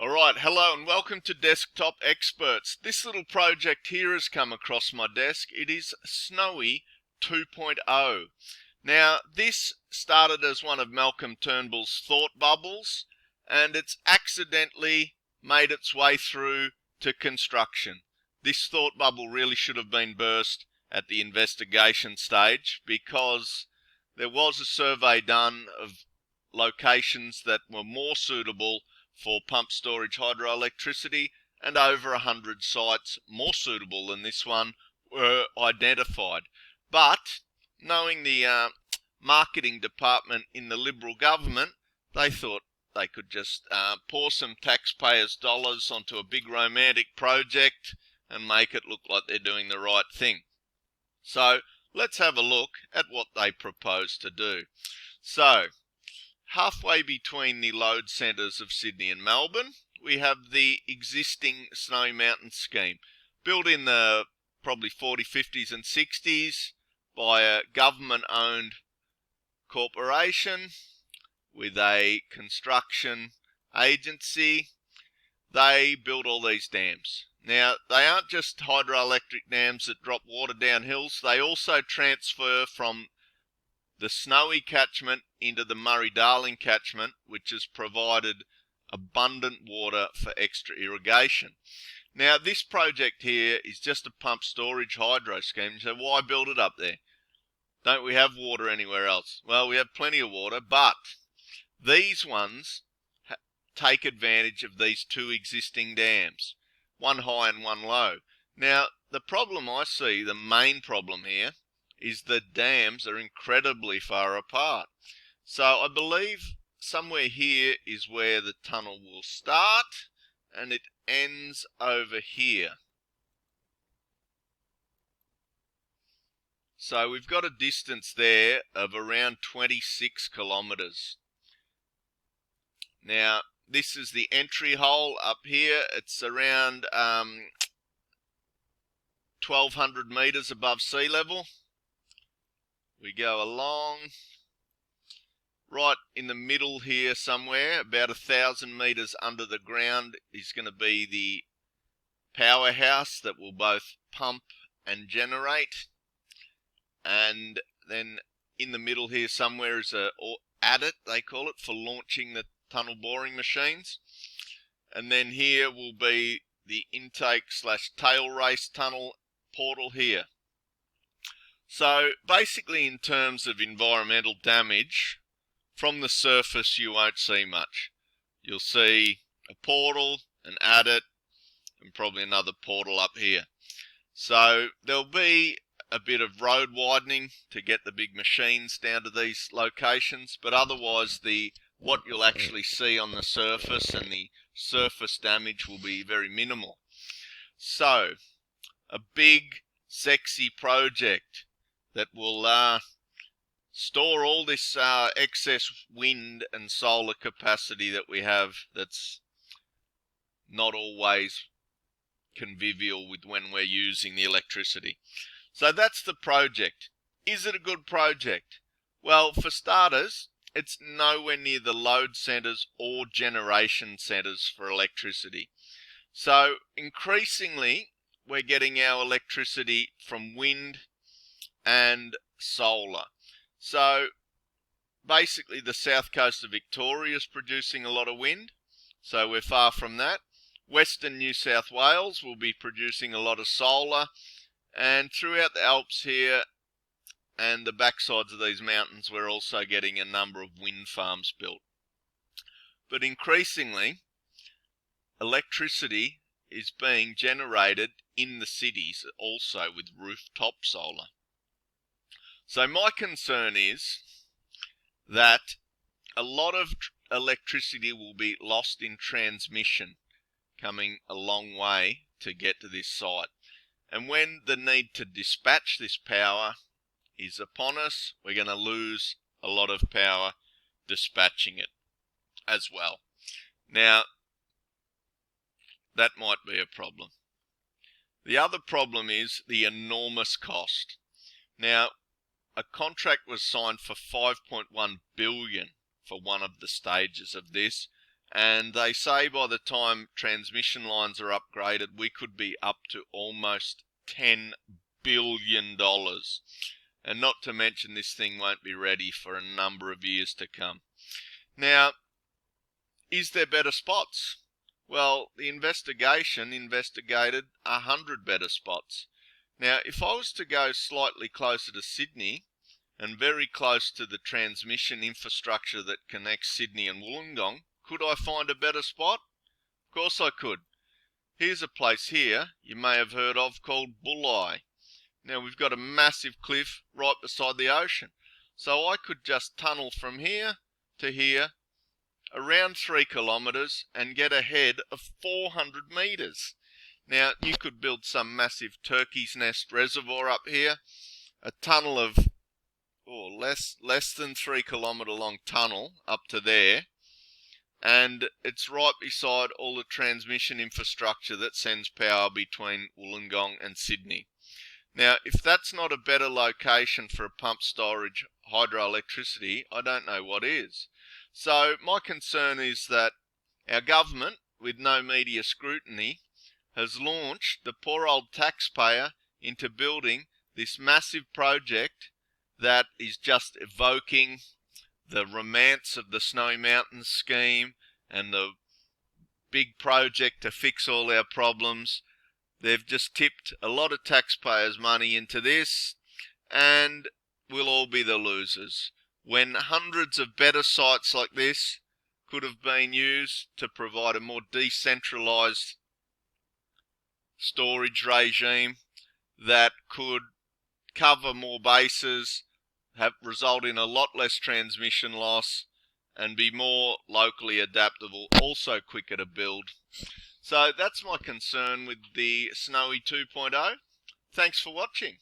Alright, hello and welcome to Desktop Experts. This little project here has come across my desk. It is Snowy 2.0. Now, this started as one of Malcolm Turnbull's thought bubbles, and it's accidentally made its way through to construction. This thought bubble really should have been burst at the investigation stage, because there was a survey done of locations that were more suitable for pump storage hydroelectricity, and over 100 sites more suitable than this one were identified. But knowing the marketing department in the Liberal government, they thought they could just pour some taxpayers' dollars onto a big romantic project and make it look like they're doing the right thing. So let's have a look at what they propose to do. So halfway between the load centres of Sydney and Melbourne, we have the existing Snowy Mountain scheme, built in the probably 40s, 50s and 60s by a government-owned corporation with a construction agency. They built all these dams. Now, they aren't just hydroelectric dams that drop water down hills. They also transfer from the Snowy catchment into the Murray-Darling catchment, which has provided abundant water for extra irrigation. Now, this project here is just a pump storage hydro scheme, so why build it up there? Don't we have water anywhere else? Well, we have plenty of water, but these ones take advantage of these two existing dams, one high and one low. Now, the problem I see, the main problem here, is the dams are incredibly far apart. So I believe somewhere here is where the tunnel will start, and it ends over here. So we've got a distance there of around 26 kilometres. Now, this is the entry hole up here. It's around 1,200 metres above sea level. We go along, right in the middle here somewhere, about 1,000 metres under the ground, is going to be the powerhouse that will both pump and generate. And then in the middle here somewhere is a adit, they call it, for launching the tunnel boring machines. And then here will be the intake / tail race tunnel portal here. So basically, in terms of environmental damage, from the surface you won't see much. You'll see a portal, an adit, and probably another portal up here. So there'll be a bit of road widening to get the big machines down to these locations, but otherwise what you'll actually see on the surface and the surface damage will be very minimal. So a big, sexy project that will store all this excess wind and solar capacity that we have, that's not always convivial with when we're using the electricity. So that's the project. Is it a good project? Well, for starters, it's nowhere near the load centres or generation centres for electricity. So increasingly, we're getting our electricity from wind and solar. So basically the south coast of Victoria is producing a lot of wind, so we're far from that. Western New South Wales will be producing a lot of solar, and throughout the Alps here and the backsides of these mountains we're also getting a number of wind farms built. But increasingly, electricity is being generated in the cities also with rooftop solar. So my concern is that a lot of electricity will be lost in transmission, coming a long way to get to this site. And when the need to dispatch this power is upon us, we're going to lose a lot of power dispatching it as well. Now, that might be a problem. The other problem is the enormous cost. Now, a contract was signed for $5.1 billion for one of the stages of this, and they say by the time transmission lines are upgraded, we could be up to almost $10 billion. And not to mention, this thing won't be ready for a number of years to come. Now, is there better spots? Well, the investigation investigated 100 better spots. Now, if I was to go slightly closer to Sydney and very close to the transmission infrastructure that connects Sydney and Wollongong, could I find a better spot? Of course I could. Here's a place here you may have heard of called Bulli. Now, we've got a massive cliff right beside the ocean. So I could just tunnel from here to here around 3 kilometres and get a head of 400 metres. Now, you could build some massive turkey's nest reservoir up here, a tunnel of less than 3 kilometre long tunnel up to there, and it's right beside all the transmission infrastructure that sends power between Wollongong and Sydney. Now, if that's not a better location for a pump storage hydroelectricity, I don't know what is. So my concern is that our government, with no media scrutiny, has launched the poor old taxpayer into building this massive project that is just evoking the romance of the Snowy Mountains scheme and the big project to fix all our problems. They've just tipped a lot of taxpayers' money into this, and we'll all be the losers, when hundreds of better sites like this could have been used to provide a more decentralised storage regime that could cover more bases, result in a lot less transmission loss, and be more locally adaptable, also quicker to build. So that's my concern with the Snowy 2.0. Thanks for watching.